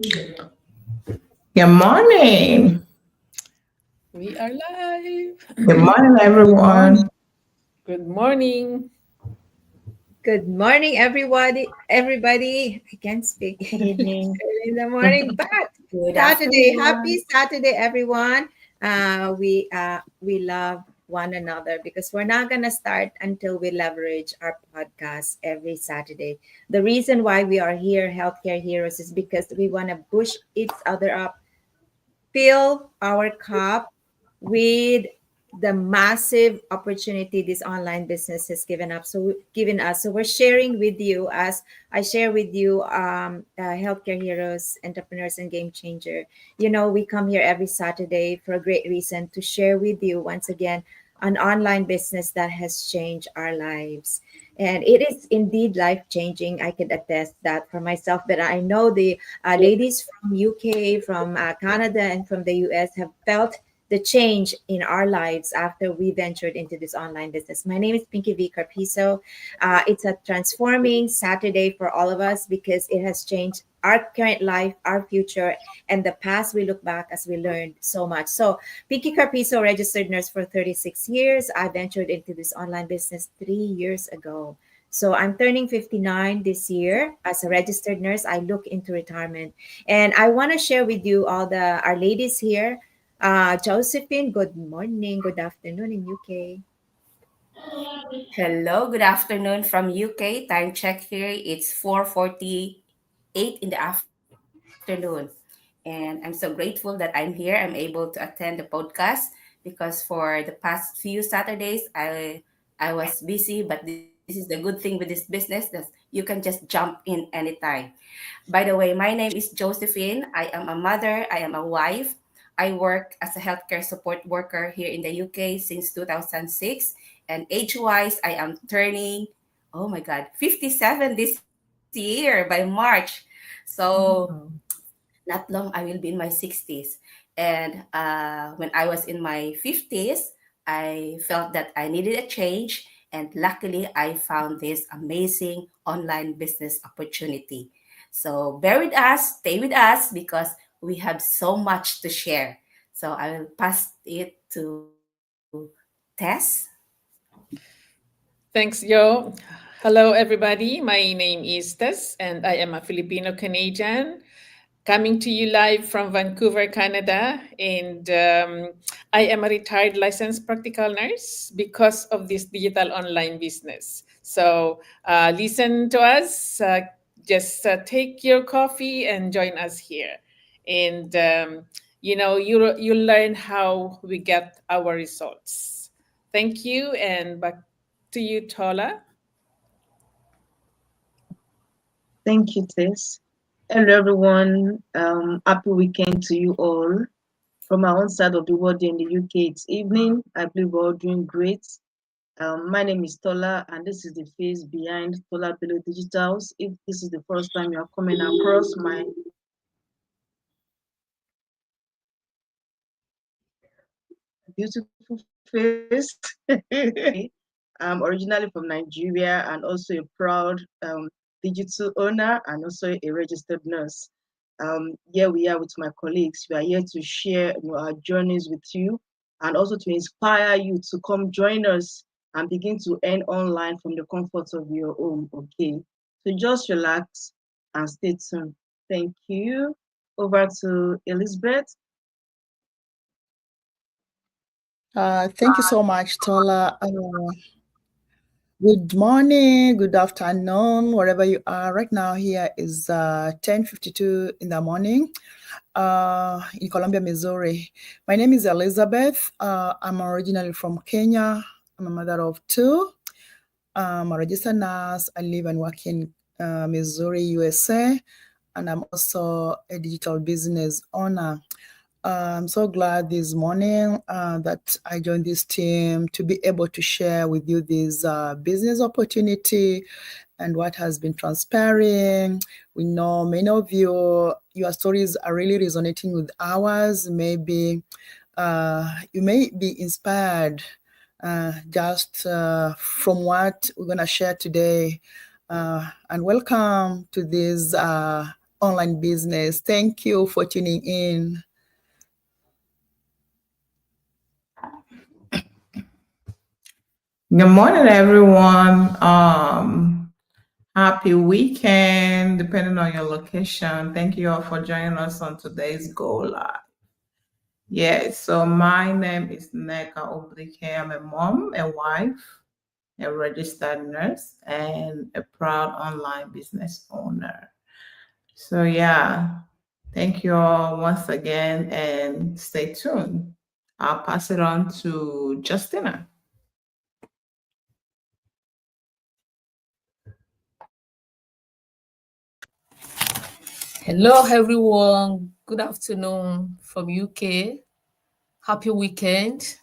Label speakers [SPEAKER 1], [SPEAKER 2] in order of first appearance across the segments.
[SPEAKER 1] Good morning.
[SPEAKER 2] We are live.
[SPEAKER 1] Good morning,
[SPEAKER 3] Good morning.
[SPEAKER 1] everyone.
[SPEAKER 2] Good morning.
[SPEAKER 4] Good morning, everybody. Everybody, I can't speak
[SPEAKER 3] Good evening.
[SPEAKER 4] early in the morning, but
[SPEAKER 3] Good
[SPEAKER 4] Saturday,
[SPEAKER 3] afternoon.
[SPEAKER 4] happy Saturday, everyone. We love one another because we're not gonna start until we leverage our podcast every Saturday. The reason why we are here, Healthcare Heroes, is because we want to push each other up, fill our cup with the massive opportunity this online business has given us. So we're sharing with you, as I share with you, healthcare heroes, entrepreneurs, and game changer. We come here every Saturday for a great reason, to share with you once again an online business that has changed our lives. And it is indeed life changing. I can attest that for myself, but I know the ladies from UK, from Canada, and from the US have felt the change in our lives after we ventured into this online business. My name is Pinky V. Carpizo. It's a transforming Saturday for all of us because it has changed our current life, our future, and the past. We look back as we learned so much. So, Pinky Carpizo, registered nurse for 36 years. I ventured into this online business 3 years ago. So I'm turning 59 this year. As a registered nurse, I look into retirement. And I want to share with you all our ladies here. Josephine, good morning, good afternoon in UK.
[SPEAKER 3] Hello, good afternoon from UK. Time check here. It's 4:48 in the afternoon. And I'm so grateful that I'm here. I'm able to attend the podcast because for the past few Saturdays I was busy, but this is the good thing with this business that you can just jump in anytime. By the way, my name is Josephine. I am a mother, I am a wife. I work as a healthcare support worker here in the UK since 2006. And age wise, I am turning, oh my God, 57 this year by March. So
[SPEAKER 4] Wow.
[SPEAKER 3] not long, I will be in my 60s. And when I was in my 50s, I felt that I needed a change. And luckily, I found this amazing online business opportunity. So bear with us, stay with us because we have so much to share. So I will pass it to Tess.
[SPEAKER 2] Thanks, Joe. Hello, everybody. My name is Tess, and I am a Filipino Canadian coming to you live from Vancouver, Canada. And I am a retired licensed practical nurse because of this digital online business. So listen to us. Just take your coffee and join us here. And, you learn how we get our results. Thank you. And back to you, Tola.
[SPEAKER 1] Thank you, Tess. Hello, everyone. Happy weekend to you all. From my own side of the world in the UK, it's evening. I believe we're all doing great. My name is Tola, and this is the face behind Tola Below Digitals. If this is the first time you are coming across my beautiful face, I'm originally from Nigeria and also a proud digital owner and also a registered nurse. Here we are with my colleagues. We are here to share our journeys with you and also to inspire you to come join us and begin to earn online from the comfort of your home. Okay, so just relax and stay tuned. Thank you. Over to Elizabeth.
[SPEAKER 4] Thank you so much, Tola. Good morning, good afternoon, wherever you are. Right now, here is 10:52 in the morning in Columbia, Missouri. My name is Elizabeth. I'm originally from Kenya. I'm a mother of two. I'm a registered nurse. I live and work in Missouri, USA, and I'm also a digital business owner. I'm so glad this morning that I joined this team to be able to share with you this business opportunity and what has been transpiring. We know many of you, your stories are really resonating with ours. Maybe you may be inspired just from what we're going to share today. And welcome to this
[SPEAKER 5] online business. Thank you for tuning in.
[SPEAKER 6] Good morning, everyone. Happy weekend, depending on your location. Thank you all for joining us on today's Go Live. Yes, so my name is Neka Oblike. I'm a mom, a wife, a registered nurse, and a proud online business owner. So, yeah, thank you all once again and stay tuned. I'll pass it on to Justina.
[SPEAKER 7] Hello, everyone. Good afternoon from UK. Happy weekend.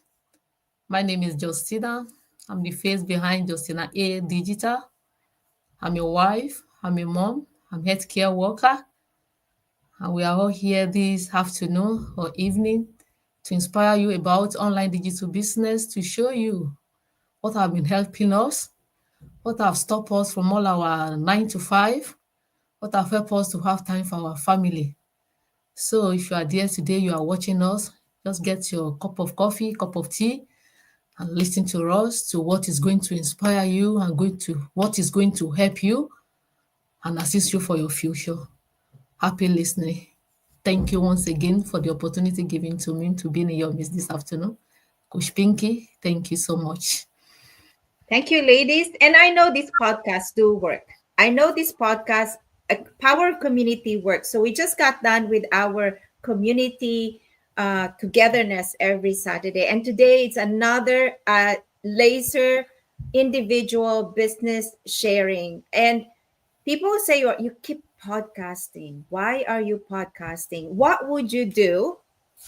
[SPEAKER 7] My name is Justina. I'm the face behind Justina A Digital. I'm a wife. I'm a mom. I'm healthcare worker. And we are all here this afternoon or evening to inspire you about online digital business, to show you what have been helping us, what have stopped us from all our 9 to 5, what have helped us to have time for our family. So if you are there today, you are watching us, just get your cup of coffee, cup of tea, and listen to us, to what is going to inspire you and what is going to help you and assist you for your future. Happy listening. Thank you once again for the opportunity given to me to be in your midst this afternoon. Coach Pinky, thank you so much.
[SPEAKER 4] Thank you, ladies. And I know this podcast do work. I know this podcast, Power Community works. So we just got done with our community togetherness every Saturday. And today it's another laser individual business sharing. And people say you keep podcasting. Why are you podcasting? What would you do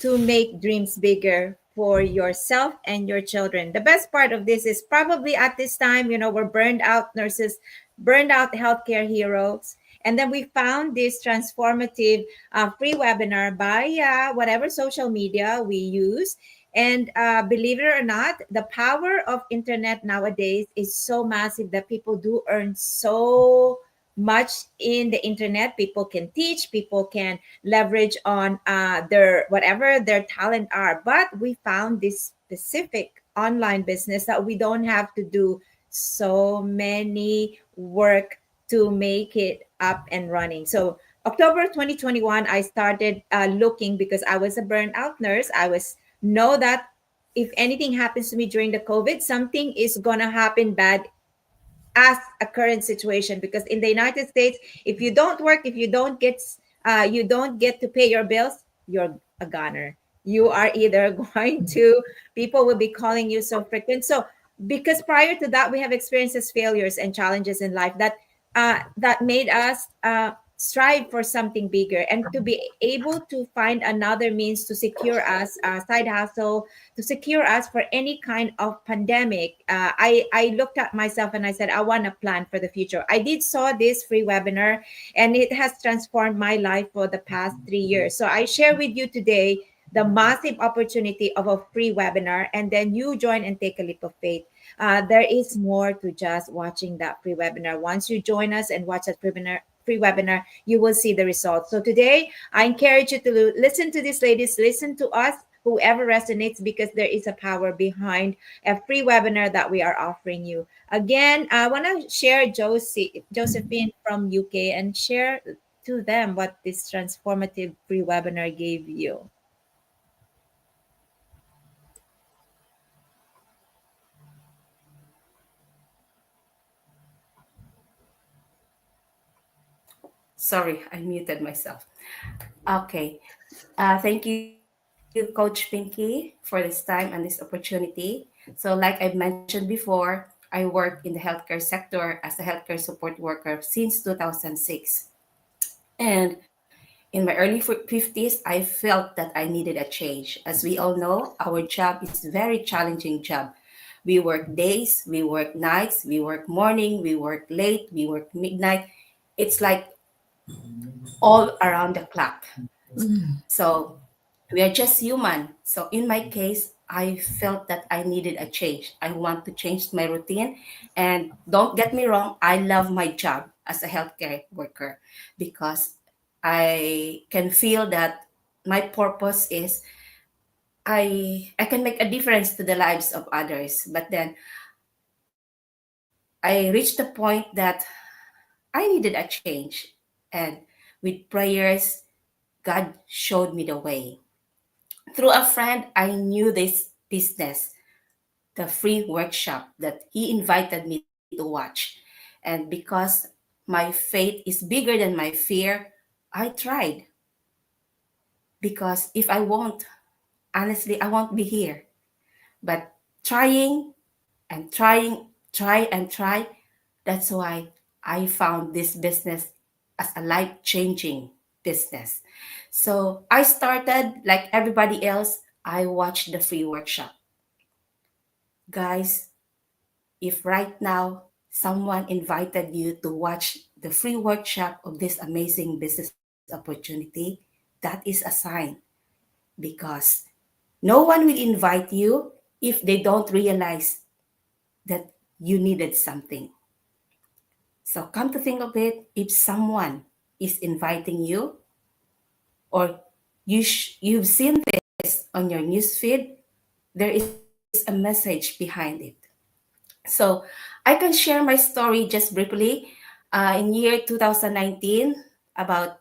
[SPEAKER 4] to make dreams bigger for yourself and your children? The best part of this is probably at this time, we're burned out nurses, burned out healthcare heroes. And then we found this transformative free webinar by whatever social media we use. And believe it or not, the power of internet nowadays is so massive that people do earn so much in the internet. People can teach, people can leverage on their whatever their talent are. But we found this specific online business that we don't have to do so many work to make it up and running. So October 2021, I started looking because I was a burnt out nurse. I was know that if anything happens to me during the COVID, something is gonna happen bad as a current situation, because in the United States, if you don't work, if you don't get to pay your bills, you're a goner. You are either going to, people will be calling you so frequent. So because prior to that we have experiences failures and challenges in life that made us strive for something bigger, and to be able to find another means to secure us side hustle to secure us for any kind of pandemic. I looked at myself and I said, I want to plan for the future. I did saw this free webinar, and it has transformed my life for the past 3 years. So I share with you today the massive opportunity of a free webinar, and then you join and take a leap of faith. There is more to just watching that free webinar. Once you join us and watch that free webinar, you will see the results. So today, I encourage you to listen to these ladies, listen to us, whoever resonates, because there is a power behind a free webinar that we are offering you. Again, I want to share Josephine from UK and share to them what this transformative free webinar gave you.
[SPEAKER 3] Sorry, I muted myself. Okay. Thank you, Coach Pinky, for this time and this opportunity. So, like I've mentioned before, I work in the healthcare sector as a healthcare support worker since 2006. And in my early 50s, I felt that I needed a change. As we all know, our job is a very challenging job. We work days, we work nights, we work morning, we work late, we work midnight. It's like all around the clock. So we are just human. So in my case, I felt that I needed a change. I want to change my routine. And don't get me wrong, I love my job as a healthcare worker because I can feel that my purpose is I can make a difference to the lives of others. But then I reached the point that I needed a change. And with prayers, God showed me the way. Through a friend, I knew this business, the free workshop that he invited me to watch. And because my faith is bigger than my fear, I tried. Because if I won't, honestly, I won't be here. But trying and trying, try and try, that's why I found this business as a life changing business. So I started like everybody else. I watched the free workshop. Guys, if right now someone invited you to watch the free workshop of this amazing business opportunity, that is a sign because no one will invite you if they don't realize that you needed something. So come to think of it, if someone is inviting you or you've seen this on your newsfeed, there is a message behind it. So I can share my story just briefly. In year 2019, about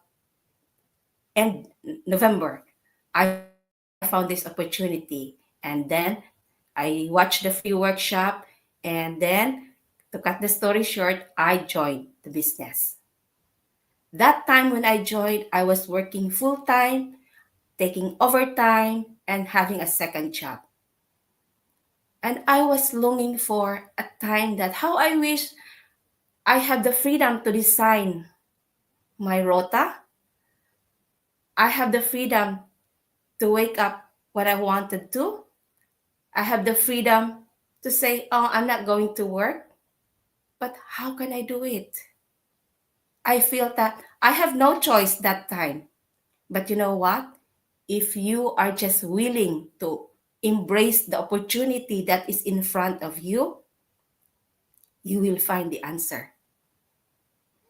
[SPEAKER 3] end November, I found this opportunity, and then I watched the free workshop, and then to cut the story short, I joined the business. That time when I joined, I was working full time, taking overtime, and having a second job. And I was longing for a time that how I wish I have the freedom to design my rota. I have the freedom to wake up when I wanted to. I have the freedom to say, oh, I'm not going to work. But how can I do it? I feel that I have no choice that time. But you know what? If you are just willing to embrace the opportunity that is in front of you will find the answer.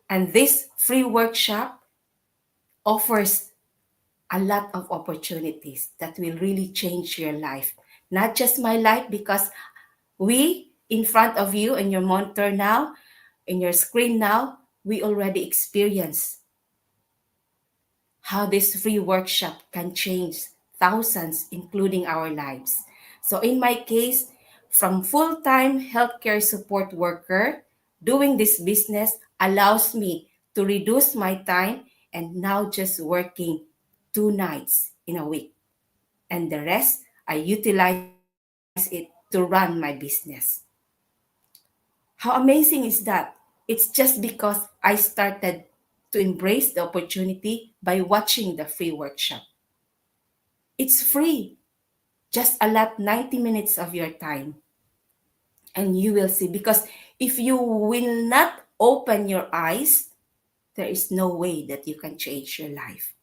[SPEAKER 3] And this free workshop offers a lot of opportunities that will really change your life. Not just my life, because we in front of you in your monitor now, in your screen now, we already experience how this free workshop can change thousands, including our lives. So, in my case, from full time healthcare support worker, doing this business allows me to reduce my time and now just working 2 nights in a week. And the rest, I utilize it to run my business. How amazing is that? It's just because I started to embrace the opportunity by watching the free workshop. It's free. Just allot 90 minutes of your time and you will see. Because if you will not open your eyes, there is no way that you can change your life.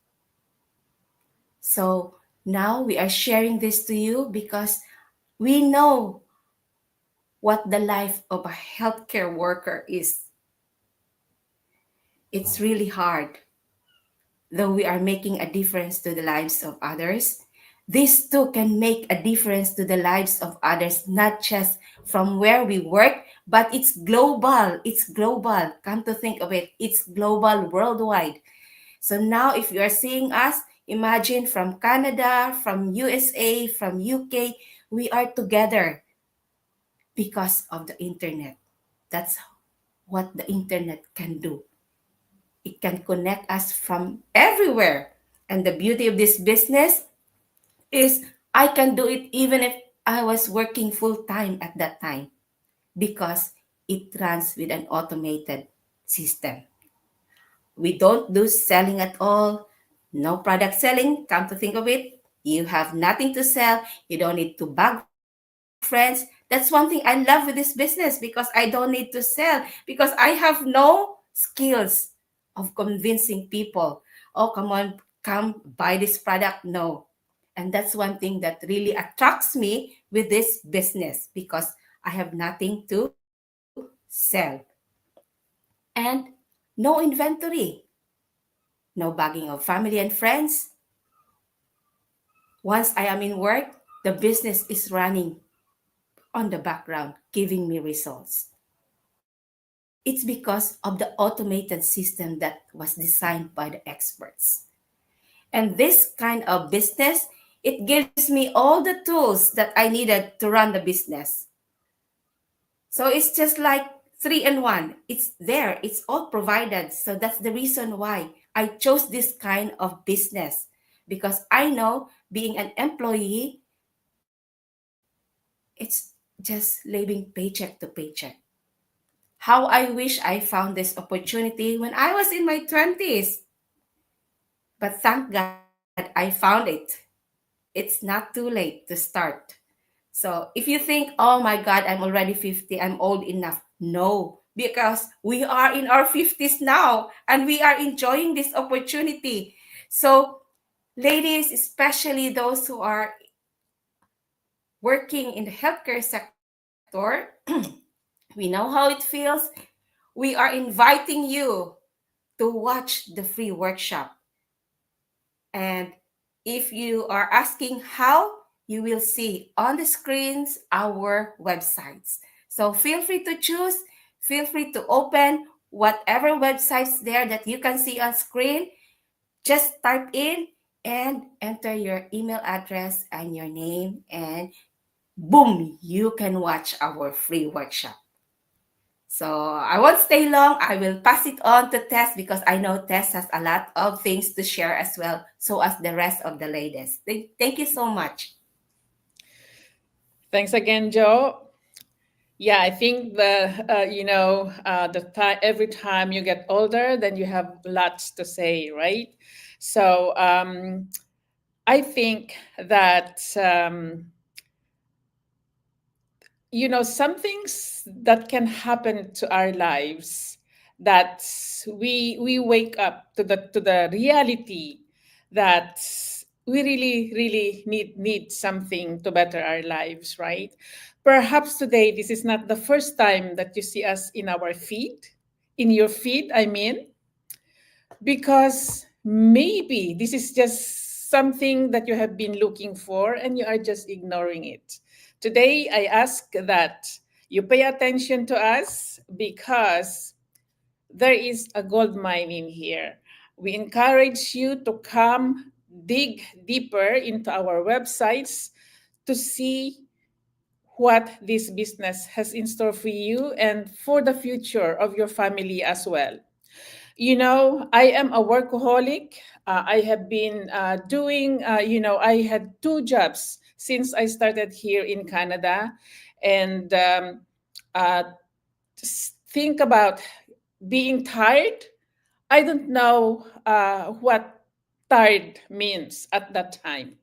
[SPEAKER 3] So now we are sharing this to you because we know what the life of a healthcare worker is. It's really hard. Though we are making a difference to the lives of others, this too can make a difference to the lives of others, not just from where we work, but it's global. It's global. Come to think of it, it's global, worldwide. So now if you are seeing us, imagine from Canada, from USA, from UK, we are together because of the internet. That's what the internet can do. It can connect us from everywhere. And the beauty of this business is I can do it even if I was working full time at that time because it runs with an automated system. We don't do selling at all. No product selling. Come to think of it, you have nothing to sell. You don't need to bug friends. That's one thing I love with this business because I don't need to sell because I have no skills of convincing people. Oh, come on, come buy this product. No. And that's one thing that really attracts me with this business because I have nothing to sell and no inventory. no bugging of family and friends. Once I am in work, the business is running on the background, giving me results. It's because of the automated system that was designed by the experts. And this kind of business, it gives me all the tools that I needed to run the business. So it's just like three and one. It's there, it's all provided. So that's the reason why I chose this kind of business, because I know being an employee, it's just living paycheck to paycheck. How I wish I found this opportunity when I was in my 20s. But thank God I found it. It's not too late to start. So if you think, oh my God, I'm already 50, I'm old enough. No, because we are in our 50s now and we are enjoying this opportunity. So, ladies, especially those who are working in the healthcare sector, we know how it feels. We are inviting you to watch the free workshop. And if you are asking how, you will see on the screens our websites. So feel free to choose, feel free to open whatever websites there that you can see on screen. Just type in and enter your email address and your name, and boom, you can watch our free workshop. So I won't stay long. I will pass it on to Tess because I know Tess has a lot of things to share as well. So as the rest of the ladies. Thank you so much.
[SPEAKER 2] Thanks again, Joe. Yeah, I think every time you get older, then you have lots to say, right? So I think that some things that can happen to our lives, that we wake up to the reality that we really need something to better our lives, right? Perhaps today this is not the first time that you see us in our feed, in your feed, I mean, because maybe this is just something that you have been looking for and you are just ignoring it. Today, I ask that you pay attention to us because there is a gold mine in here. We encourage you to come dig deeper into our websites to see what this business has in store for you and for the future of your family as well. I am a workaholic. I have been I had two jobs since I started here in Canada. And uh, think about being tired. I don't know what tired means at that time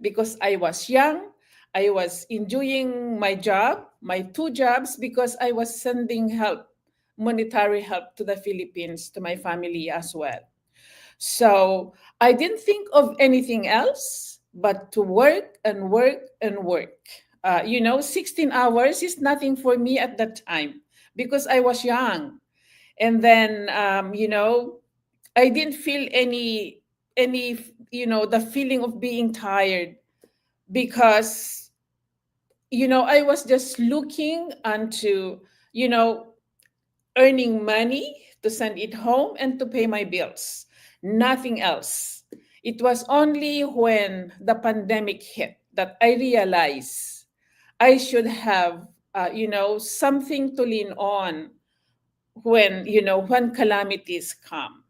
[SPEAKER 2] because I was young. I was enjoying my job, my two jobs, because I was sending help, monetary help to the Philippines, to my family as well. So I didn't think of anything else but to work and work and work. 16 hours is nothing for me at that time because I was young. And then, I didn't feel the feeling of being tired because I was just looking into you know earning money to send it home and to pay my bills, nothing else. It was only when the pandemic hit that I realized I should have something to lean on when calamities come,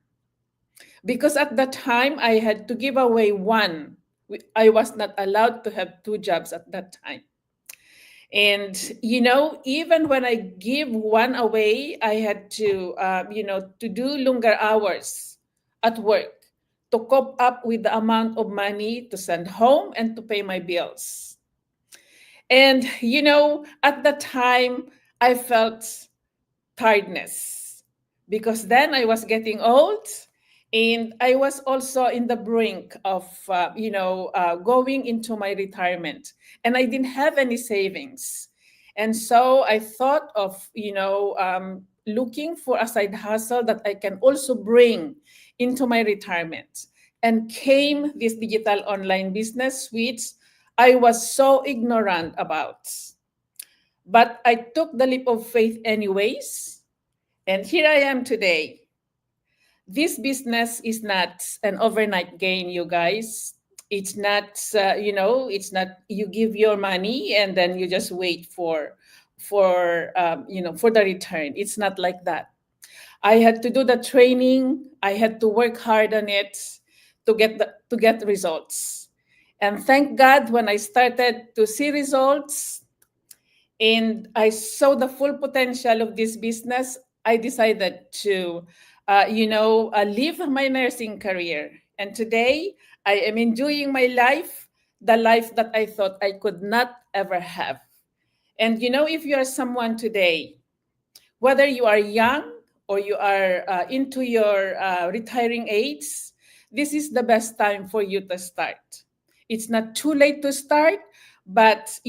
[SPEAKER 2] because at that time I had to give away one. I was not allowed to have two jobs at that time. And even when I give one away, I had to do longer hours at work to cope up with the amount of money to send home and to pay my bills. And at that time I felt tiredness because then I was getting old, and I was also in the brink of going into my retirement, and I didn't have any savings. And so I thought of looking for a side hustle that I can also bring into my retirement, and came this digital online business, which I was so ignorant about. But I took the leap of faith anyways, and here I am today. This business is not an overnight gain, you guys. It's not, it's not you give your money and then you just wait for the return. It's not like that. I had to do the training. I had to work hard on it to get results. And thank God when I started to see results and I saw the full potential of this business, I decided to, leave my nursing career. And today, I am enjoying my life, the life that I thought I could not ever have. And if you are someone today, whether you are young or you are into your retiring age, this is the best time for you to start. It's not too late to start, but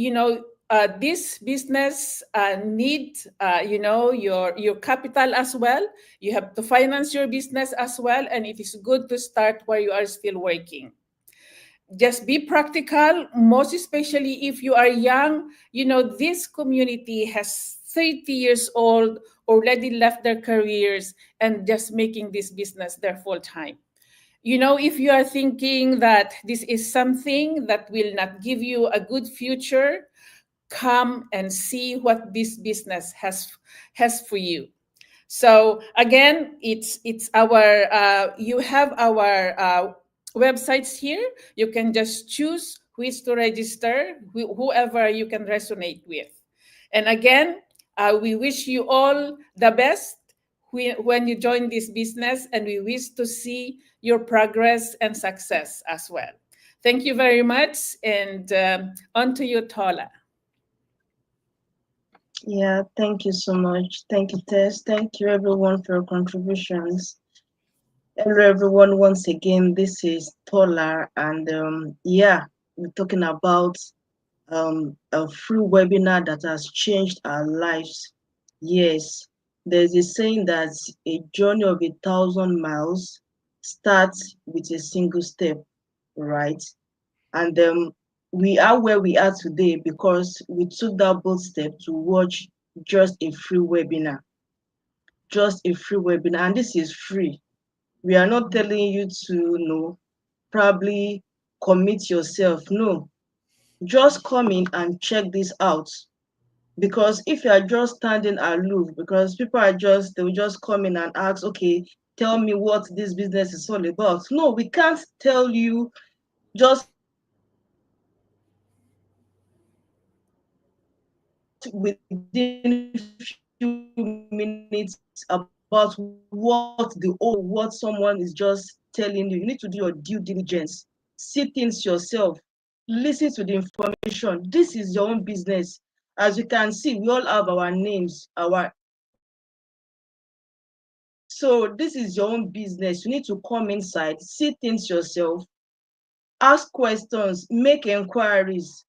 [SPEAKER 2] this business need your capital as well. You have to finance your business as well, and it is good to start while you are still working. Just be practical, most especially if you are young. This community has 30 years old already left their careers and just making this business their full time. If you are thinking that this is something that will not give you a good future, come and see what this business has for you. So again, it's our you have our websites here. You can just choose which to register, whoever you can resonate with. And again, we wish you all the best when you join this business, and we wish to see your progress and success as well. Thank you very much, and on to you, Tola.
[SPEAKER 1] Yeah, thank you so much. Thank you, Tess. Thank you, everyone, for your contributions. Hello, everyone. Once again, this is Tola, and yeah, we're talking about a free webinar that has changed our lives. Yes, there's a saying that a journey of 1,000 miles starts with a single step, right? And we are where we are today because we took that bold step to watch just a free webinar, and this is free. We are not telling you to, probably commit yourself. No, just come in and check this out. Because if you are just standing aloof, because people they will just come in and ask, okay, tell me what this business is all about. No, we can't tell you just within few minutes about what someone is just telling you. You need to do your due diligence, see things yourself, listen to the information. This is your own business. As you can see, we all have our names, so this is your own business. You need to come inside, see things yourself, ask questions, make inquiries,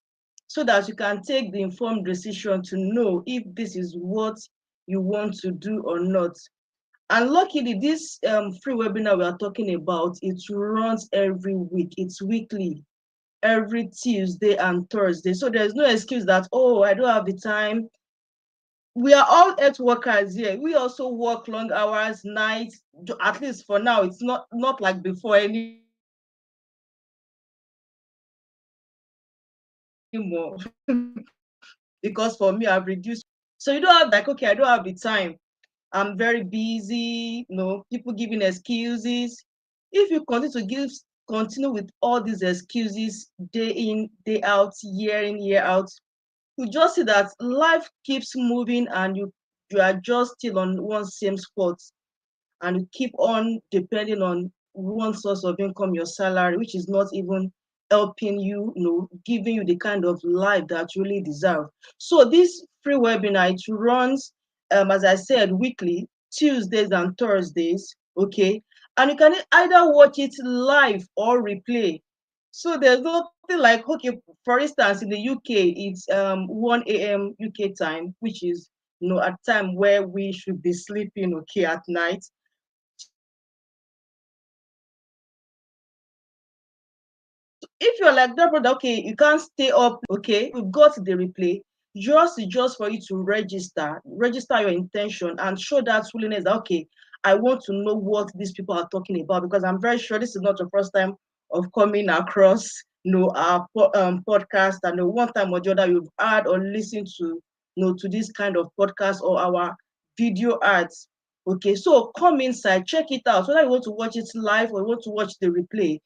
[SPEAKER 1] so that you can take the informed decision to know if this is what you want to do or not. And luckily, this free webinar we are talking about, it runs every week. It's weekly, every Tuesday and Thursday. So there's no excuse that, oh, I don't have the time. We are all health workers here. We also work long hours, nights. At least for now, it's not like before anymore. Because for me, I've reduced. So you don't have like, okay, I don't have the time. I'm very busy. People giving excuses. If you continue with all these excuses day in, day out, year in, year out, you just see that life keeps moving and you are just still on one same spot, and you keep on depending on one source of income, your salary, which is not even helping you, giving you the kind of life that you really deserve. So this free webinar, it runs, as I said, weekly, Tuesdays and Thursdays, okay? And you can either watch it live or replay. So there's nothing like, okay, for instance, in the UK, it's 1 a.m. UK time, which is, at time where we should be sleeping, okay, at night. if you're like that brother, okay, you can't stay up, okay, you got the replay. Just for you to register your intention and show that willingness that, okay, I want to know what these people are talking about, because I'm very sure this is not your first time of coming across, our podcast, and one time or the other you've heard or listened to, to this kind of podcast or our video ads. Okay, so come inside, check it out. Whether you want to watch it live or you want to watch the replay,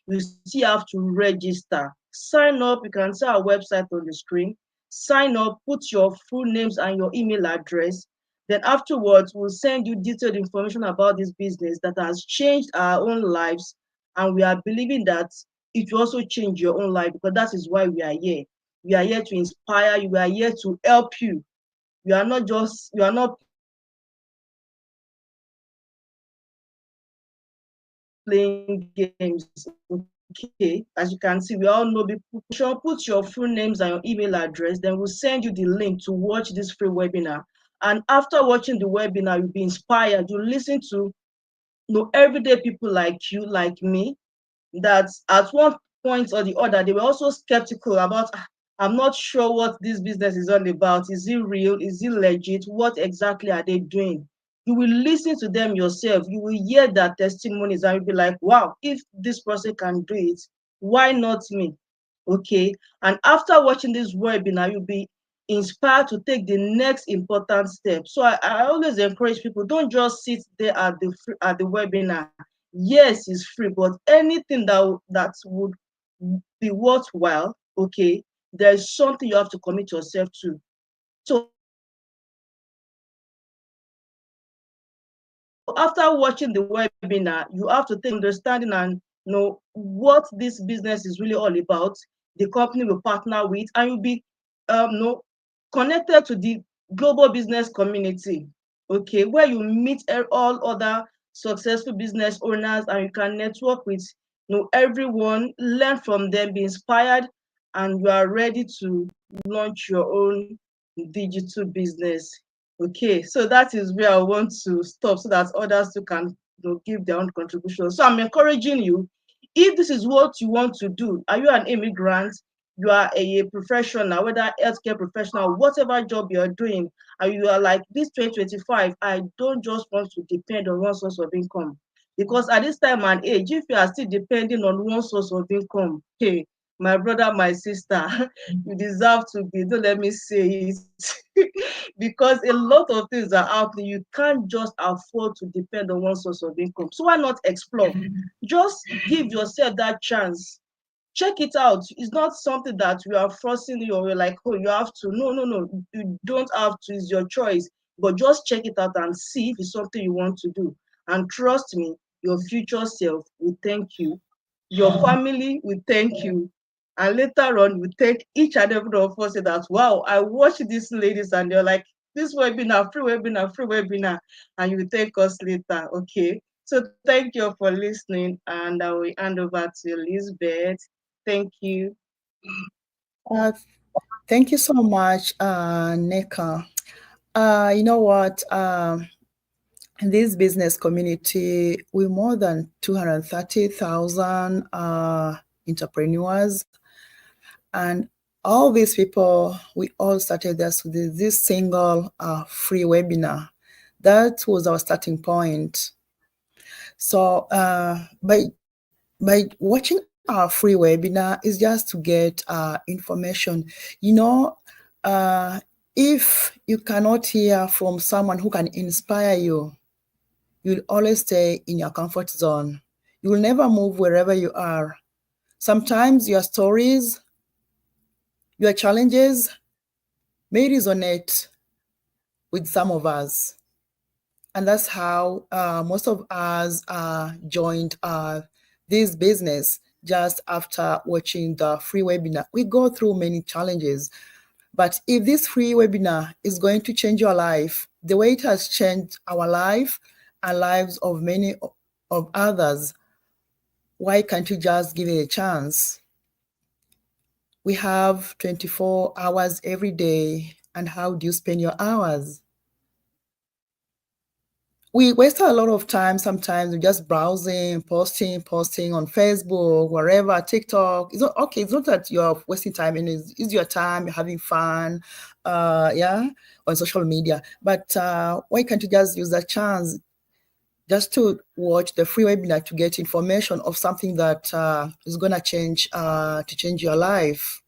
[SPEAKER 1] you still have to register. Sign up. You can see our website on the screen. Sign up, put your full names and your email address. Then afterwards, we'll send you detailed information about this business that has changed our own lives. And we are believing that it will also change your own life, because that is why we are here. We are here to inspire you. We are here to help you. You are not playing games. Okay, as you can see, we all know people. Put your full names and your email address, then we'll send you the link to watch this free webinar. And after watching the webinar, you'll be inspired. You'll listen to everyday people like you, like me, that at one point or the other, they were also skeptical about, I'm not sure what this business is all about. Is it real? Is it legit? What exactly are they doing? You will listen to them yourself. You will hear their testimonies and you'll be like, wow, if this person can do it, why not me? Okay. And after watching this webinar, you'll be inspired to take the next important step. So I always encourage people, don't just sit there at the webinar. Yes, it's free, but anything that would be worthwhile, okay, there's something you have to commit yourself to. So after watching the webinar, you have to take understanding and know what this business is really all about. The company will partner with, and you'll be connected to the global business community, okay, where you meet all other successful business owners, and you can network with everyone, learn from them, be inspired, and you are ready to launch your own digital business. Okay, so that is where I want to stop so that others too can give their own contribution. So I'm encouraging you, if this is what you want to do, are you an immigrant? You are a professional, whether healthcare professional, whatever job you're doing, and you are like, this 2025, I don't just want to depend on one source of income. Because at this time and age, if you are still depending on one source of income, hey, my brother, my sister, you deserve to be, don't let me say it. Because a lot of things are out there. You can't just afford to depend on one source of income. So why not explore? Just give yourself that chance. Check it out. It's not something that we are forcing you or we're like, oh, you have to. No, no, no. You don't have to. It's your choice. But just check it out and see if it's something you want to do. And trust me, your future self will thank you. Your family will thank you. And later on, we thank each and every one of us that, wow, I watched these ladies and they're like, this webinar, free webinar, free webinar. And you will thank us later. Okay. So thank you for listening. And I will hand over to Elizabeth. Thank you.
[SPEAKER 5] Uh, Thank you so much, Neka. You know what? In this business community, we're more than 230,000 entrepreneurs. And all these people, we all started this single free webinar. That was our starting point. So by watching our free webinar is just to get information. You know, if you cannot hear from someone who can inspire you, you'll always stay in your comfort zone. You will never move wherever you are. Sometimes your stories, your challenges may resonate with some of us. And that's how most of us joined this business just after watching the free webinar. We go through many challenges, but if this free webinar is going to change your life, the way it has changed our life and lives of many of others, why can't you just give it a chance? We have 24 hours every day, and how do you spend your hours? we wasted a lot of time sometimes just browsing, posting on Facebook, wherever, TikTok. It's not okay. It's not that you're wasting time, and it's your time, you're having fun, yeah, on social media. But why can't you just use that chance just to watch the free webinar to get information of something that is gonna change your life?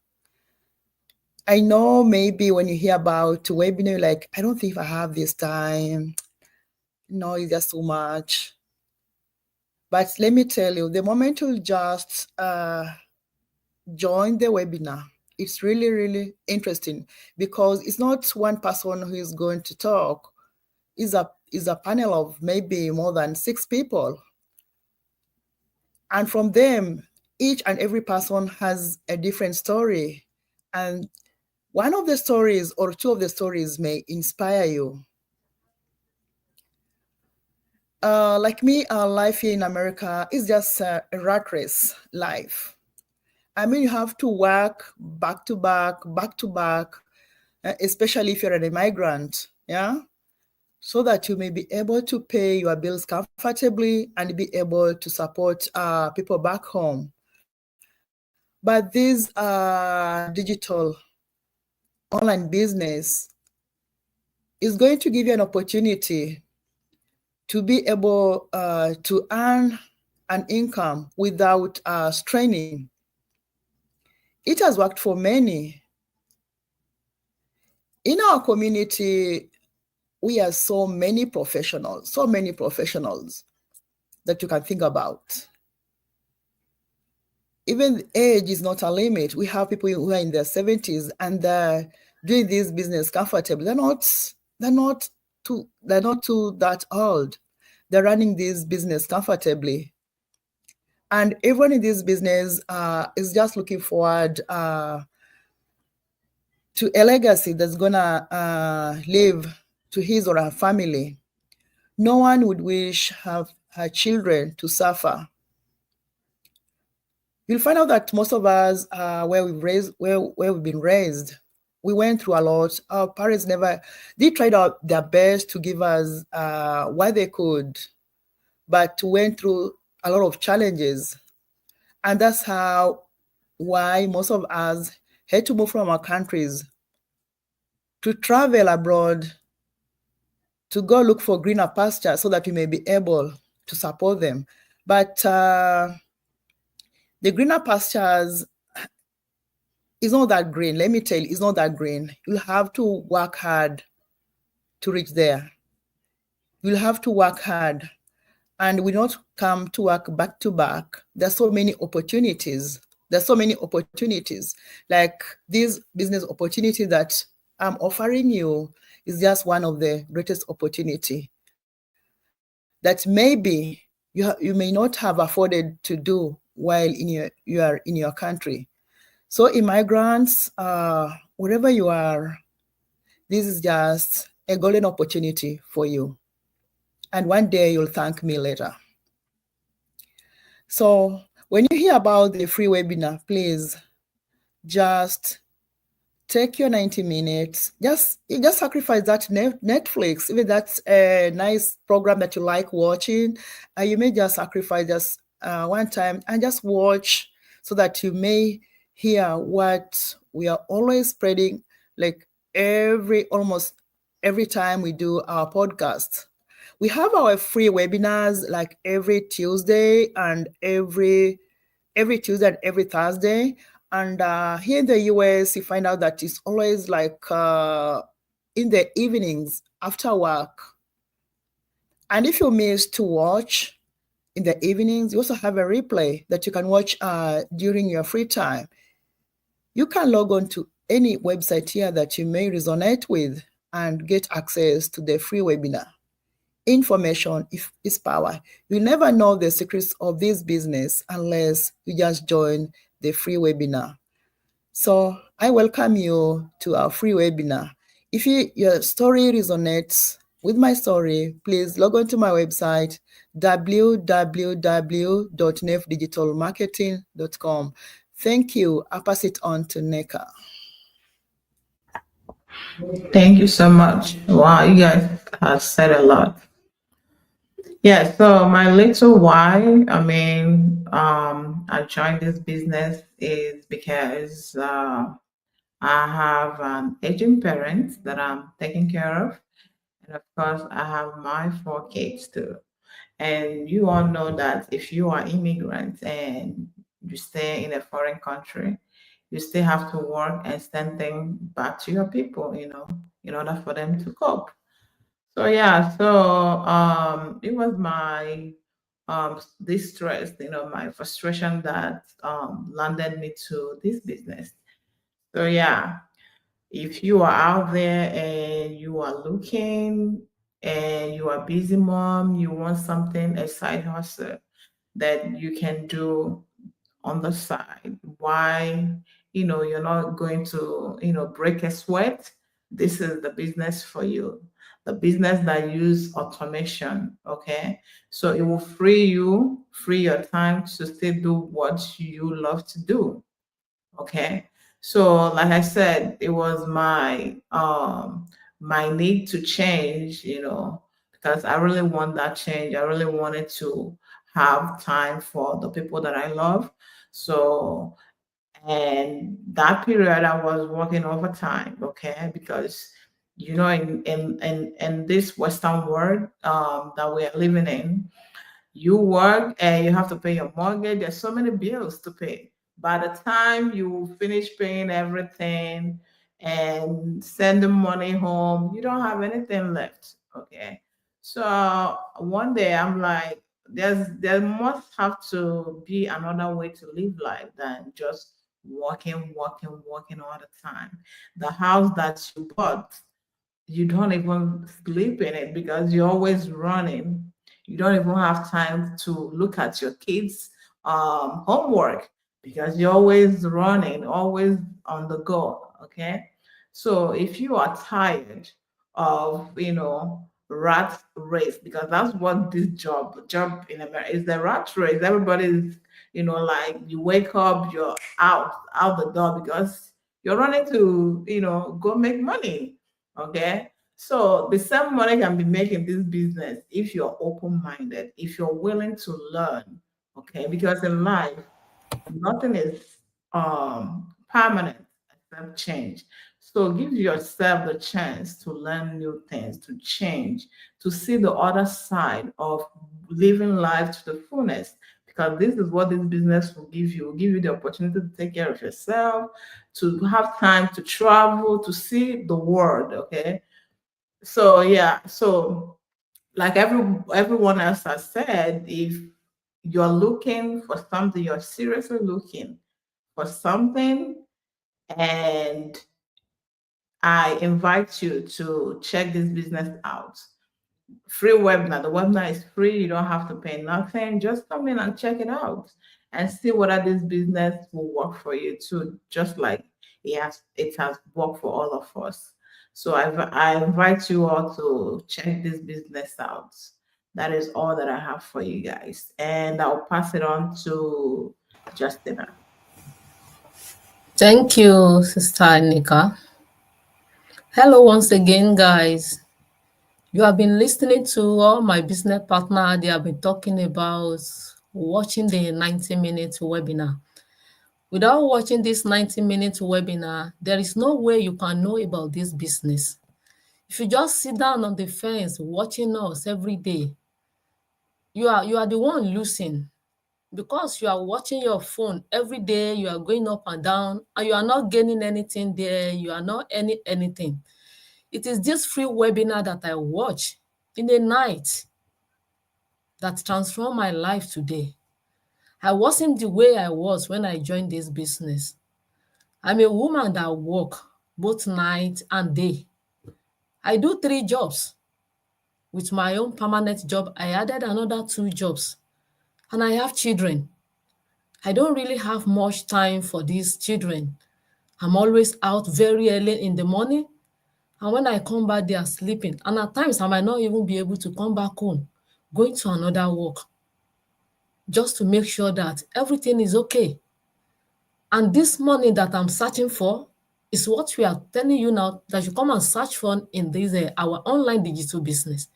[SPEAKER 5] I know maybe when you hear about webinar, you're like, I don't think if I have this time. No, it's just too much. But let me tell you, the moment you just join the webinar, it's really, really interesting because it's not one person who is going to talk. It's a panel of maybe more than 6 people. And from them, each and every person has a different story. And one of the stories or two of the stories may inspire you. Like me, life here in America is just a rat race life. I mean, you have to work back to back, especially if you're an immigrant, yeah? So that you may be able to pay your bills comfortably and be able to support people back home. But this digital online business is going to give you an opportunity to be able to earn an income without straining. It has worked for many. In our community, we have so many professionals that you can think about. Even age is not a limit. We have people who are in their 70s and they're doing this business comfortably. They're not too that old. They're running this business comfortably. And everyone in this business is just looking forward to a legacy that's gonna live to his or her family. No one would wish her children to suffer. You'll find out that most of us, where we've been raised, we went through a lot. Our parents they tried out their best to give us what they could, but went through a lot of challenges. And that's why most of us had to move from our countries to travel abroad to go look for greener pasture so that we may be able to support them. But the greener pastures is not that green. Let me tell you, it's not that green. You'll have to work hard to reach there. You'll have to work hard. And we don't come to work back to back. There's so many opportunities. Like this business opportunity that I'm offering you is just one of the greatest opportunity that maybe you may not have afforded to do while you are in your country. So immigrants, wherever you are, this is just a golden opportunity for you. And one day you'll thank me later. So when you hear about the free webinar, please just take your 90 minutes. Just sacrifice that Netflix. Even that's a nice program that you like watching. You may just sacrifice just one time and just watch so that you may hear what we are always spreading, like almost every time we do our podcast. We have our free webinars like every Tuesday and every Tuesday and every Thursday. And here in the US, you find out that it's always like in the evenings after work. And if you miss to watch in the evenings, you also have a replay that you can watch during your free time. You can log on to any website here that you may resonate with and get access to the free webinar. Information is power. You'll never know the secrets of this business unless you just join the free webinar. So I welcome you to our free webinar. If your story resonates with my story, please log on to my website, www.nefdigitalmarketing.com. Thank you. I pass it on to Neka.
[SPEAKER 6] Thank you so much. Wow, you guys have said a lot. Yeah, so my little why, I mean, I joined this business is because I have an aging parent that I'm taking care of. And of course, I have my 4 kids too. And you all know that if you are immigrants and you stay in a foreign country, you still have to work and send things back to your people, in order for them to cope. So yeah, it was my distress, my frustration that landed me to this business. So yeah, if you are out there and you are looking and you are busy mom, you want something, a side hustle that you can do on the side. Why, you're not going to, break a sweat. This is the business for you. The business that use automation, okay? So it will free your time to still do what you love to do. Okay. So like I said, it was my need to change, because I really want that change. I really wanted to have time for the people that I love. So and that period I was working overtime, okay, because in this Western world that we are living in, you work and you have to pay your mortgage. There's so many bills to pay. By the time you finish paying everything and send the money home, you don't have anything left. Okay. So one day I'm like, there must have to be another way to live life than just working, working, working all the time. The house that you bought, you don't even sleep in it because you're always running. You don't even have time to look at your kids' homework because you're always running, always on the go. Okay. So if you are tired of, rat race, because that's what this job in America is, the rat race. Everybody's, like you wake up, you're out the door because you're running to, go make money. Okay. So the same money can be made in this business if you're open-minded, if you're willing to learn. Okay. Because in life, nothing is permanent except change. So give yourself the chance to learn new things, to change, to see the other side of living life to the fullness. Because this is what this business will give you. Will give you the opportunity to take care of yourself, to have time to travel, to see the world. Okay. So yeah, so like everyone else has said, if you're looking for something, you're seriously looking for something, and I invite you to check this business out. Free webinar. The webinar is free. You don't have to pay nothing. Just come in and check it out and see whether this business will work for you too, just like it has worked for all of us. So I invite you all to check this business out. That is all that I have for you guys. And I'll pass it on to Justina.
[SPEAKER 7] Thank you, Sister Nika. Hello once again, guys. You have been listening to all my business partner. They have been talking about watching the 90-minute webinar. Without watching this 90-minute webinar, there is no way you can know about this business. If you just sit down on the fence watching us every day, you are the one losing, because you are watching your phone every day. You are going up and down and you are not gaining anything there. You are not anything. It is this free webinar that I watch in the night that transformed my life today. I wasn't the way I was when I joined this business. I'm a woman that work both night and day. I do 3 jobs. With my own permanent job, I added another 2 jobs. And I have children. I don't really have much time for these children. I'm always out very early in the morning. And when I come back, they are sleeping. And at times, I might not even be able to come back home, going to another work, just to make sure that everything is okay. And this money that I'm searching for is what we are telling you now that you come and search for in this our online digital business.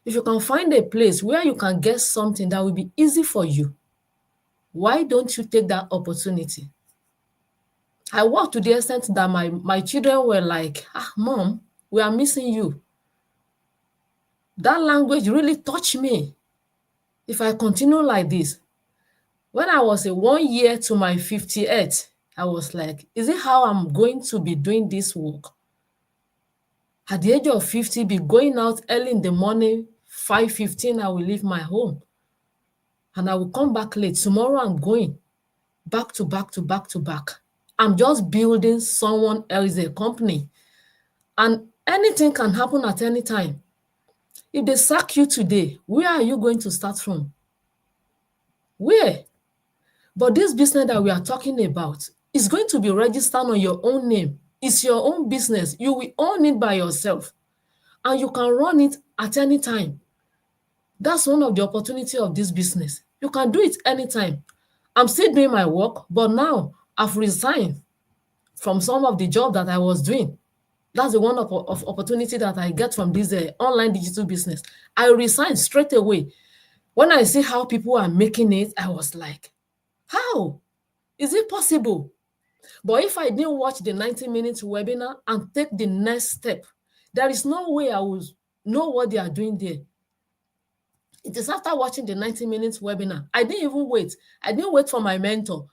[SPEAKER 7] If you can find a place where you can get something that will be easy for you, why don't you take that opportunity? I worked to the extent that my children were like, Mom, we are missing you. That language really touched me. If I continue like this, when I was 1 year to my 58th, I was like, is it how I'm going to be doing this work? At the age of 50, be going out early in the morning, 5:15, I will leave my home. And I will come back late. Tomorrow I'm going back to back to back to back. I'm just building someone else's company. And anything can happen at any time. If they sack you today, where are you going to start from? Where? But this business that we are talking about is going to be registered on your own name. It's your own business. You will own it by yourself. And you can run it at any time. That's one of the opportunities of this business. You can do it anytime. I'm still doing my work, but now I've resigned from some of the job that I was doing. That's the one of opportunity that I get from this online digital business. I resigned straight away. When I see how people are making it, I was like, how? Is it possible? But if I didn't watch the 90-minute webinar and take the next step, there is no way I will know what they are doing there. It is after watching the 90-minute webinar. I didn't even wait. I didn't wait for my mentor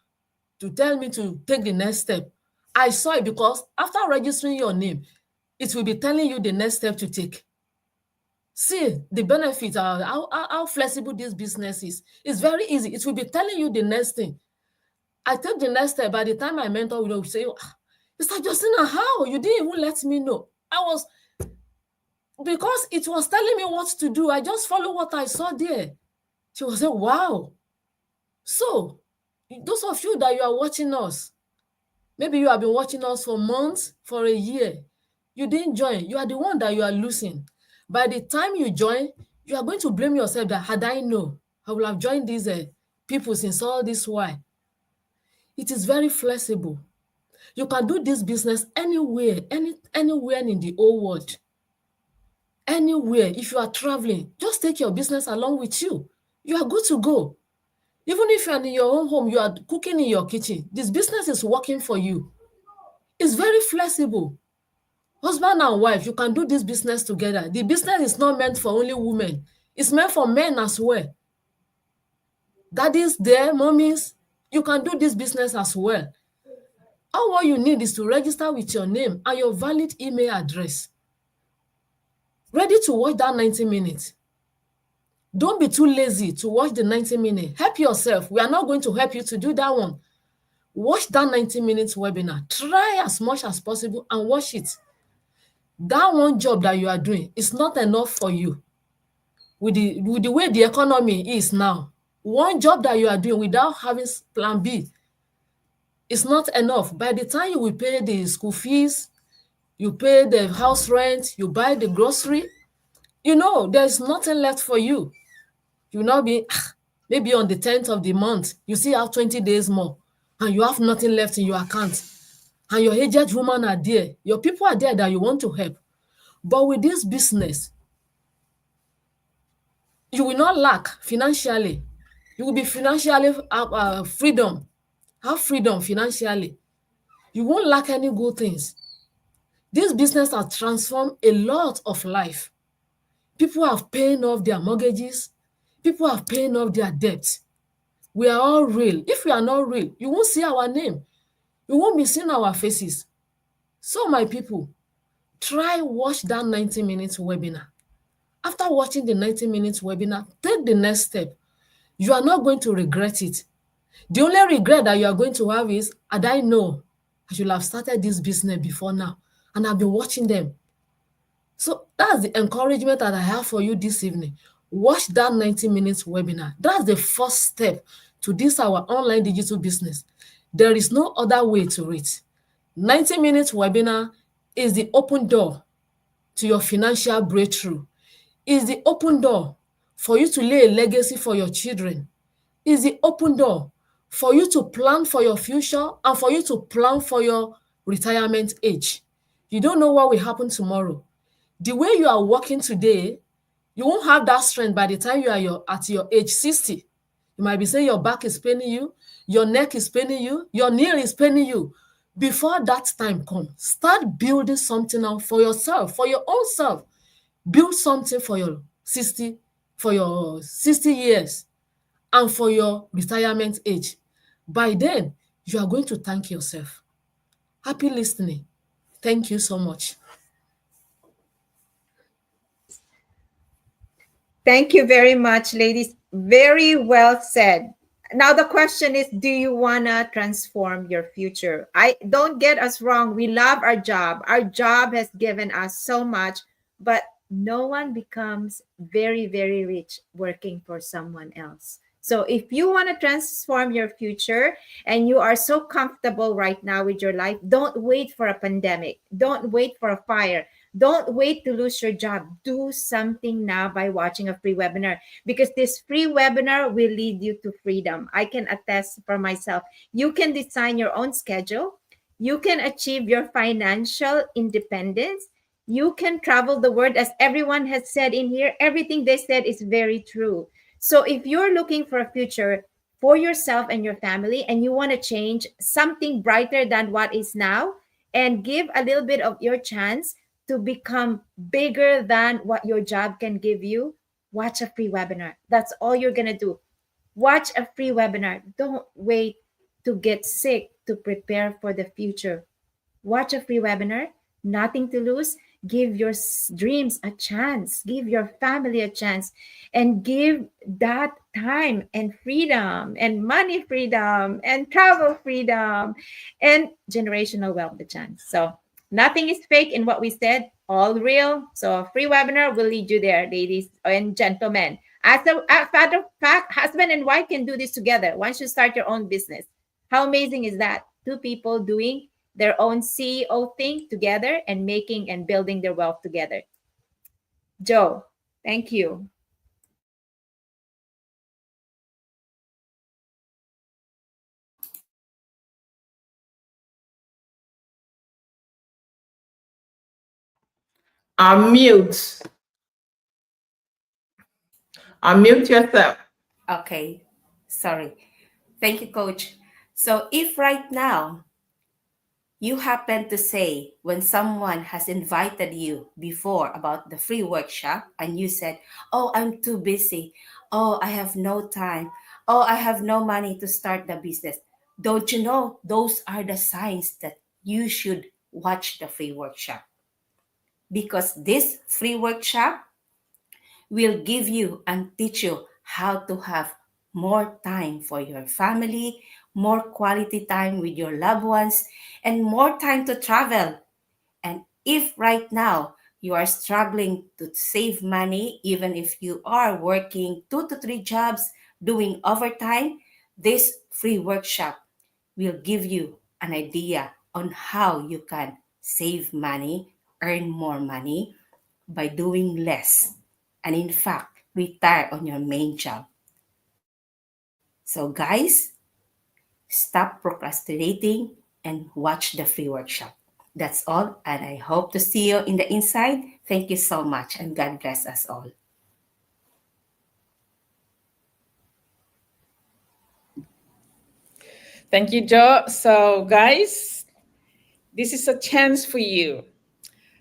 [SPEAKER 7] to tell me to take the next step. I saw it because after registering your name, it will be telling you the next step to take. See the benefits, how flexible this business is. It's very easy. It will be telling you the next thing. I take the next step. By the time my mentor will say, Mr. Justina, how? You didn't even let me know. Because it was telling me what to do. I just follow what I saw there. She was saying, wow. So, those of you that you are watching us, maybe you have been watching us for months, for a year. You didn't join. You are the one that you are losing. By the time you join, you are going to blame yourself that had I known, I would have joined these people since all this while. It is very flexible. You can do this business anywhere, anywhere in the whole world. Anywhere. If you are traveling, just take your business along with you. You are good to go. Even if you are in your own home, you are cooking in your kitchen, this business is working for you. It's very flexible. Husband and wife, you can do this business together. The business is not meant for only women. It's meant for men as well. Daddies there, mommies, you can do this business as well. All what you need is to register with your name and your valid email address. Ready to watch that 90 minutes. Don't be too lazy to watch the 90 minutes. Help yourself. We are not going to help you to do that one. Watch that 90 minutes webinar. Try as much as possible and watch it. That one job that you are doing is not enough for you. With the way the economy is now, one job that you are doing without having plan B is not enough. By the time you will pay the school fees, you pay the house rent, you buy the grocery, there's nothing left for you. You will not be, maybe on the 10th of the month, you still have 20 days more, and you have nothing left in your account. And your aged woman are there. Your people are there that you want to help. But with this business, you will not lack financially. You will be financially freedom. Have freedom financially. You won't lack any good things. This business has transformed a lot of life. People have paid off their mortgages. People have paid off their debts. We are all real. If we are not real, you won't see our name. You won't be seeing our faces. So my people, try watch that 90 minutes webinar. After watching the 90 minutes webinar, take the next step. You are not going to regret it. The only regret that you are going to have is, had I know I should have started this business before now, and I've been watching them. So that's the encouragement that I have for you this evening. Watch that 90 minutes webinar. That's the first step to this our online digital business. There is no other way to it. 90 minutes webinar is the open door to your financial breakthrough. Is the open door for you to lay a legacy for your children. Is the open door for you to plan for your future and for you to plan for your retirement age. You don't know what will happen tomorrow. The way you are working today, You won't have that strength by the time you are at your age 60. You might be saying your back is paining you, your neck is paining you, your knee is paining you. Before that time comes, start building something out for yourself, for your own self. Build something for your 60 years and for your retirement age. By then, you are going to thank yourself. Happy listening. Thank you so much.
[SPEAKER 4] Thank you very much, ladies. Very well said. Now the question is, do you wanna transform your future? I don't get us wrong. We love our job. Our job has given us so much, but no one becomes very, very rich working for someone else. So if you want to transform your future and you are so comfortable right now with your life, don't wait for a pandemic. Don't wait for a fire. Don't wait to lose your job. Do something now by watching a free webinar, because this free webinar will lead you to freedom. I can attest for myself. You can design your own schedule. You can achieve your financial independence. You can travel the world, as everyone has said in here. Everything they said is very true. So if you're looking for a future for yourself and your family, and you want to change something brighter than what is now, and give a little bit of your chance to become bigger than what your job can give you, watch a free webinar. That's all you're going to do. Watch a free webinar. Don't wait to get sick to prepare for the future. Watch a free webinar, nothing to lose. Give your dreams a chance, give your family a chance, and give that time and freedom and money freedom and travel freedom and generational wealth a chance. So nothing is fake in what we said, all real. So a free webinar will lead you there, ladies and gentlemen. As a matter of fact, husband and wife can do this together once you start your own business. How amazing is that? Two people doing their own CEO thing together and making and building their wealth together. Joe, thank you.
[SPEAKER 6] Unmute. Unmute yourself.
[SPEAKER 3] Okay, sorry. Thank you, Coach. So, if right now you happen to say, when someone has invited you before about the free workshop, and you said, "Oh, I'm too busy. Oh, I have no time. Oh, I have no money to start the business." Don't you know those are the signs that you should watch the free workshop? Because this free workshop will give you and teach you how to have more time for your family, more quality time with your loved ones, and more time to travel. And if right now you are struggling to save money, even if you are working 2 to 3 jobs, doing overtime, this free workshop will give you an idea on how you can save money, earn more money by doing less, and in fact, retire on your main job. So, guys, stop procrastinating and watch the free workshop. That's all, and I hope to see you in the inside. Thank you so much, and God bless us all.
[SPEAKER 2] Thank you, Joe. So, guys, this is a chance for you.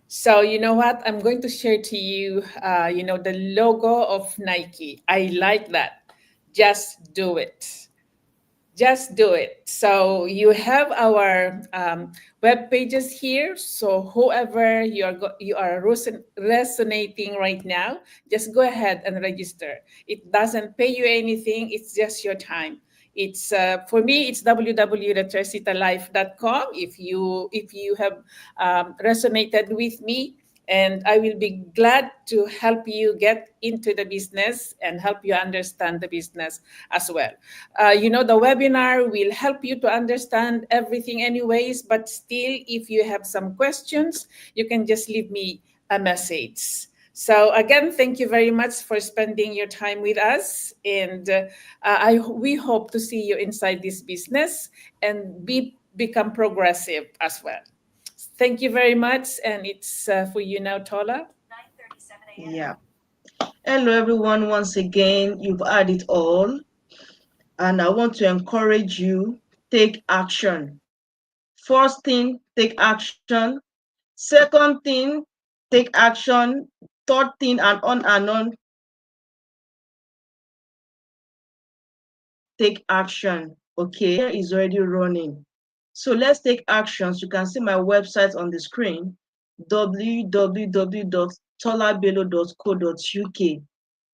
[SPEAKER 2] So, you know what? I'm going to share to you, the logo of Nike. I like that. Just do it. Just do it. So you have our web pages here. So whoever you are resonating right now, just go ahead and register. It doesn't pay you anything. It's just your time. It's for me. It's www.teresitalife.com. If you have resonated with me, and I will be glad to help you get into the business and help you understand the business as well. The webinar will help you to understand everything anyways, but still, if you have some questions, you can just leave me a message. So again, thank you very much for spending your time with us, and we hope to see you inside this business and become progressive as well. Thank you very much, and it's for you now, Tola.
[SPEAKER 1] Yeah. Hello, everyone. Once again, you've had it all. And I want to encourage you, take action. First thing, take action. Second thing, take action. Third thing, and on, take action. Okay, is already running. So let's take actions. You can see my website on the screen, www.tolabelo.co.uk.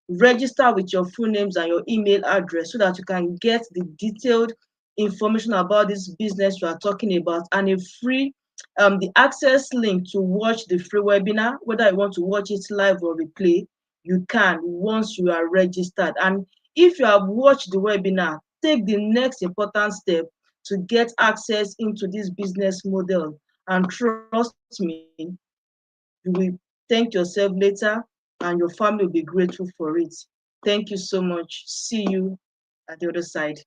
[SPEAKER 1] Register with your full names and your email address so that you can get the detailed information about this business you are talking about, and a free the access link to watch the free webinar. Whether you want to watch it live or replay, you can once you are registered. And if you have watched the webinar, take the next important step to get access into this business model, and trust me, you will thank yourself later and your family will be grateful for it. Thank you so much. See you at the other side.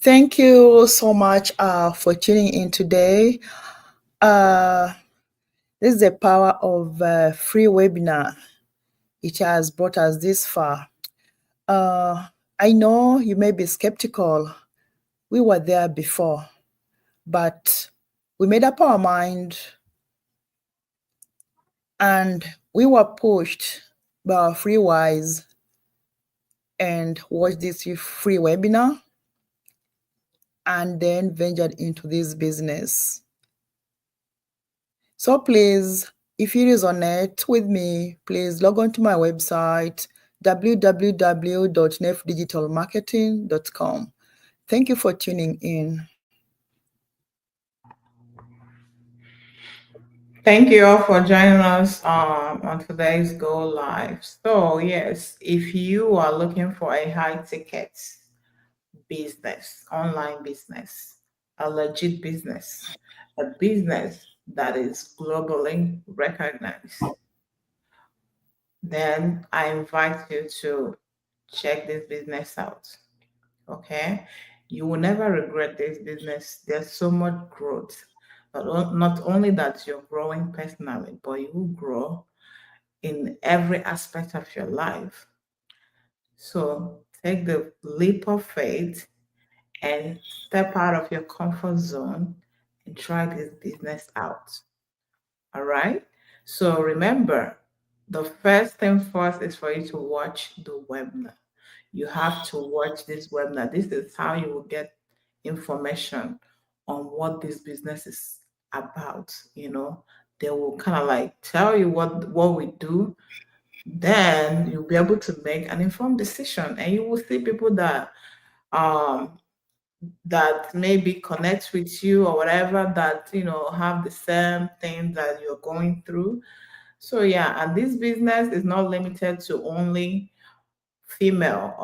[SPEAKER 5] Thank you so much for tuning in today. This is the power of free webinar. It has brought us this far. I know you may be skeptical. We were there before, but we made up our mind and we were pushed by our free wise and watched this free webinar and then ventured into this business. So please, if you resonate with me, please log on to my website, www.nefdigitalmarketing.com. Thank you for tuning in.
[SPEAKER 6] Thank you all for joining us on today's Go Live. So yes, if you are looking for a high ticket business, online business, a legit business, a business that is globally recognized, then I invite you to check this business out. Okay? You will never regret this business. There's so much growth. But not only that you're growing personally, but you will grow in every aspect of your life. So take the leap of faith and step out of your comfort zone and try this business out. All right. So remember, the first thing first is for you to watch the webinar. You have to watch this webinar. This is how you will get information on what this business is about. They will kind of like tell you what we do. Then you'll be able to make an informed decision, and you will see people um that maybe connect with you or whatever, that have the same thing that you're going through. So yeah, and this business is not limited to only female,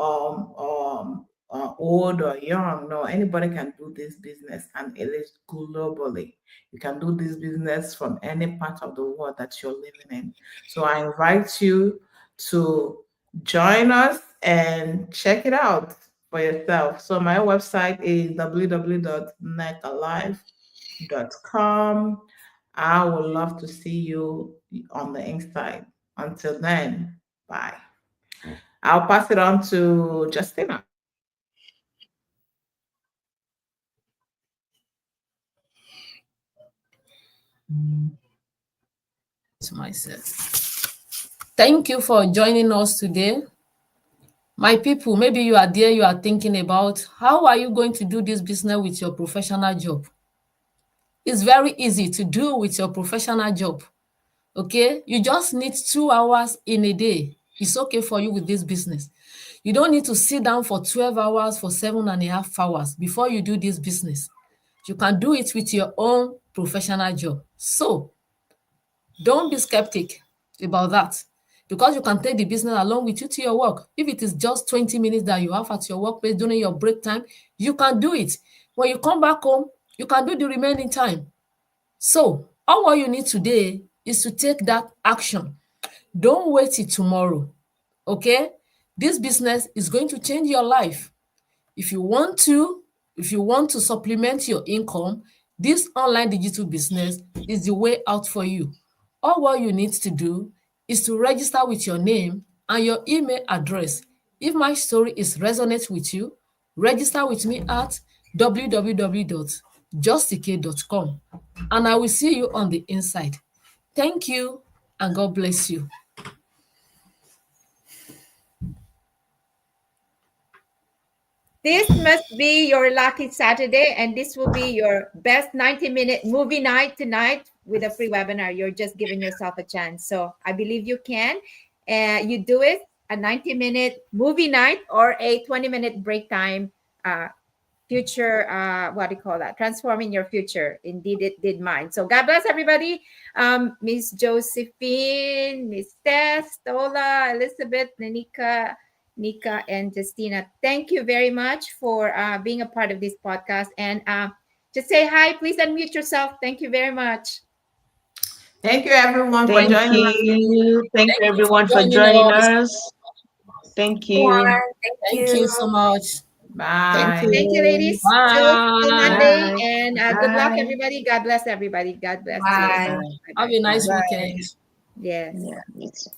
[SPEAKER 6] old or young. No, anybody can do this business, and it is globally. You can do this business from any part of the world that you're living in. So I invite you to join us and check it out for yourself. So my website is www.netalive.com. I would love to see you on the inside. Until then, bye. I'll pass it on to Justina.
[SPEAKER 7] To myself. Thank you for joining us today. My people, maybe you are there, you are thinking about how are you going to do this business with your professional job? It's very easy to do with your professional job. Okay, you just need 2 hours in a day. It's okay for you with this business. You don't need to sit down for 12 hours, for 7.5 hours before you do this business. You can do it with your own professional job. So don't be skeptic about that, because you can take the business along with you to your work. If it is just 20 minutes that you have at your workplace during your break time, you can do it. When you come back home, you can do the remaining time. So all what you need today is to take that action. Don't wait till tomorrow. Okay? This business is going to change your life. If you want to supplement your income, This online digital business is the way out for you. All what you need to do is to register with your name and your email address. If my story is resonates with you, register with me at www.justik.com and I will see you on the inside. Thank you and God bless you.
[SPEAKER 4] This must be your lucky Saturday, and this will be your best 90-minute movie night tonight with a free webinar. You're just giving yourself a chance. So I believe you can. You do it a 90-minute movie night or a 20-minute break time future, what do you call that, transforming your future. Indeed it did mine. So God bless everybody. Miss Josephine, Miss Tess, Tola, Elizabeth, Nika, and Justina, thank you very much for being a part of this podcast. And just say hi, please unmute yourself. Thank you very much.
[SPEAKER 6] Thank you, everyone, for
[SPEAKER 1] Thank
[SPEAKER 6] joining us.
[SPEAKER 1] you. Thank you,
[SPEAKER 7] Thank you for
[SPEAKER 1] everyone, for
[SPEAKER 7] joining
[SPEAKER 1] joining
[SPEAKER 7] us.
[SPEAKER 1] us. Thank
[SPEAKER 3] Everyone,
[SPEAKER 1] you.
[SPEAKER 3] thank
[SPEAKER 7] Thank you so
[SPEAKER 3] you.
[SPEAKER 7] much.
[SPEAKER 5] Thank
[SPEAKER 6] Bye.
[SPEAKER 4] Thank you,
[SPEAKER 5] you.
[SPEAKER 4] ladies. Till Monday.
[SPEAKER 7] Bye.
[SPEAKER 1] Bye.
[SPEAKER 4] And good luck,
[SPEAKER 1] Bye.
[SPEAKER 4] everybody. God bless everybody. God bless.
[SPEAKER 1] Yeah,
[SPEAKER 4] Cheers.
[SPEAKER 3] Bye.
[SPEAKER 1] bye.
[SPEAKER 7] Have
[SPEAKER 4] Bye-bye.
[SPEAKER 7] a nice
[SPEAKER 1] Bye.
[SPEAKER 5] Bye.
[SPEAKER 7] weekend.
[SPEAKER 4] Yes.
[SPEAKER 1] Yeah, me too.